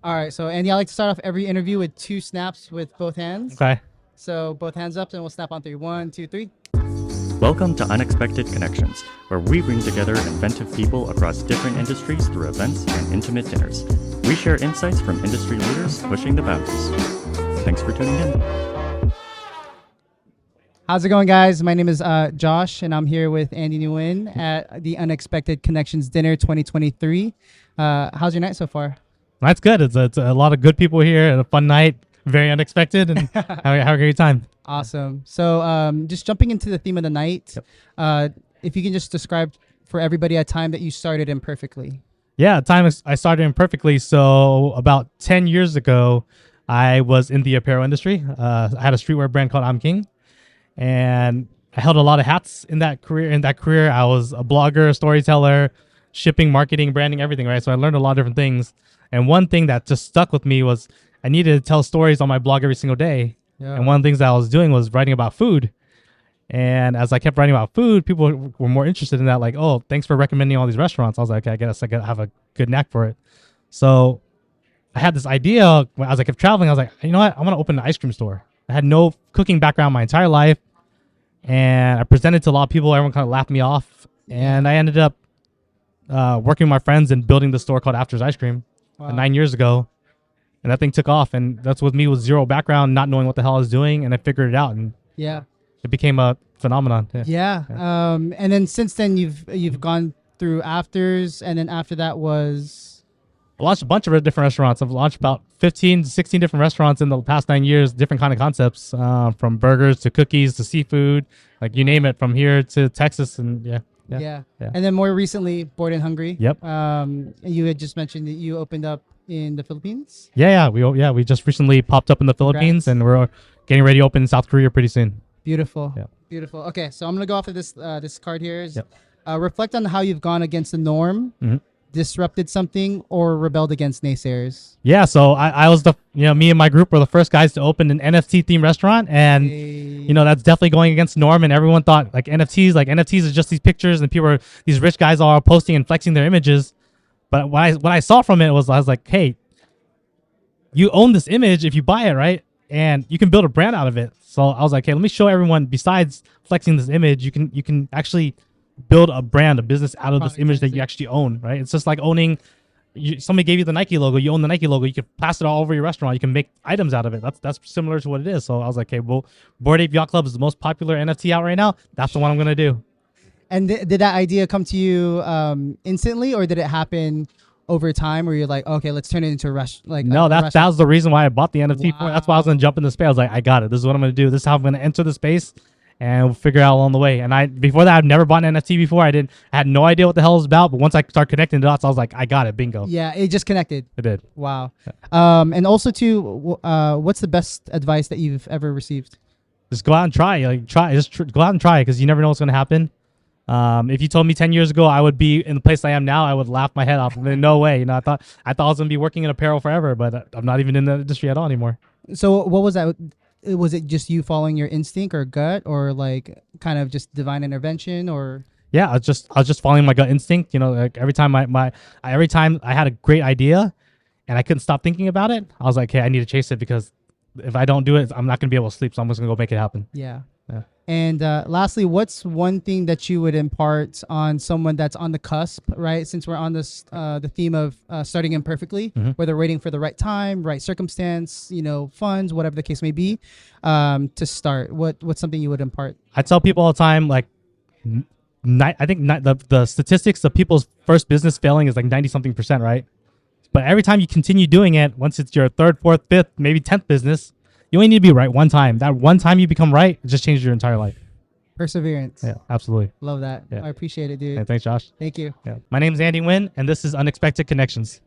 All right, so Andy, I like to start off every interview with two snaps with both hands. Okay. So both hands up, and we'll snap on three. One, two, three. Welcome to Unexpected Connections, where we bring together inventive people across different industries through events and intimate dinners. We share insights from industry leaders pushing the boundaries. Thanks for tuning in. How's it going, guys? My name is Josh, and I'm here with Andy Nguyen at the Unexpected Connections Dinner 2023. How's your night so far? That's good. It's a lot of good people here and a fun night. Very unexpected and have a great time. Awesome. So just jumping into the theme of the night, if you can just describe for everybody a time that you started imperfectly. Yeah, I started imperfectly. So about 10 years ago, I was in the apparel industry. I had a streetwear brand called I'm King, and I held a lot of hats in that career. I was a blogger, a storyteller, shipping, marketing, branding, everything, right? So I learned a lot of different things. And one thing that just stuck with me was I needed to tell stories on my blog every single day. Yeah. And one of the things that I was doing was writing about food. And as I kept writing about food, people were more interested in that. Like, oh, thanks for recommending all these restaurants. I was like, okay, I guess I gotta have a good knack for it. So I had this idea as I kept traveling. I was like, you know what? I want to open an ice cream store. I had no cooking background my entire life. And I presented to a lot of people. Everyone kind of laughed me off. And I ended up working with my friends and building the store called After's Ice Cream 9 years ago. And that thing took off. And that's with me with zero background, not knowing what the hell I was doing. And I figured it out. And Yeah. it became a phenomenon. Yeah. And then since then you've gone through Afters, and then after that was I launched a bunch of different restaurants. I've launched about 15 to 16 different restaurants in the past 9 years, different kind of concepts, from burgers to cookies to seafood, like you name it, from here to Texas. And yeah. And then more recently, Bored and Hungry. Yep. You had just mentioned that you opened up in the Philippines. We just recently popped up in the Philippines, Congrats. and we're getting ready to open in South Korea pretty soon. Beautiful. Yeah. Beautiful. Okay, so I'm gonna go off of this card here. Yep. Reflect on how you've gone against the norm, disrupted something, or rebelled against naysayers. Yeah, so I was me and my group were the first guys to open an NFT themed restaurant, and that's definitely going against the norm. And everyone thought NFTs is just these pictures, and these rich guys are posting and flexing their images. But what I saw from it I was like, hey, you own this image if you buy it, right? And you can build a brand out of it. So I was like, hey, let me show everyone, besides flexing this image, you can actually build a brand, a business out of this image that you actually own, right? It's just like owning, somebody gave you the Nike logo, you own the Nike logo, you can plaster it all over your restaurant, you can make items out of it. That's similar to what it is. So I was like, hey, well, Bored Ape Yacht Club is the most popular NFT out right now. That's the one I'm going to do. And did that idea come to you instantly, or did it happen over time where you're like, okay, let's turn it into a restaurant? No, that was the reason why I bought the NFT. Wow. That's why I was going to jump in the space. I was like, I got it. This is what I'm going to do. This is how I'm going to enter the space, and we'll figure it out along the way. And before that, I've never bought an NFT before. I had no idea what the hell it was about. But once I started connecting the dots, I was like, I got it. Bingo. Yeah, it just connected. It did. Wow. And also too, what's the best advice that you've ever received? Just go out and try. Go out and try, because you never know what's going to happen. If you told me 10 years ago I would be in the place I am now, I would laugh my head off. No way. I thought I was going to be working in apparel forever, but I'm not even in the industry at all anymore. So what was that? Was it just you following your instinct or gut, or like kind of just divine intervention, or? Yeah, I was just following my gut instinct. Like every time every time I had a great idea and I couldn't stop thinking about it, I was like, hey, I need to chase it, because if I don't do it, I'm not going to be able to sleep. So I'm just going to go make it happen. Yeah. And lastly, what's one thing that you would impart on someone that's on the cusp, right? Since we're on this the theme of starting imperfectly, where they're waiting for the right time, right circumstance, funds, whatever the case may be, to start. What's something you would impart? I tell people all the time, like, I think the statistics of people's first business failing is like 90-something%, right? But every time you continue doing it, once it's your third, fourth, fifth, maybe 10th business, you only need to be right one time. That one time you become right, it just changes your entire life. Perseverance. Yeah, absolutely. Love that. Yeah. I appreciate it, dude. Hey, thanks, Josh. Thank you. Yeah. My name's Andy Nguyen, and this is Unexpected Connections.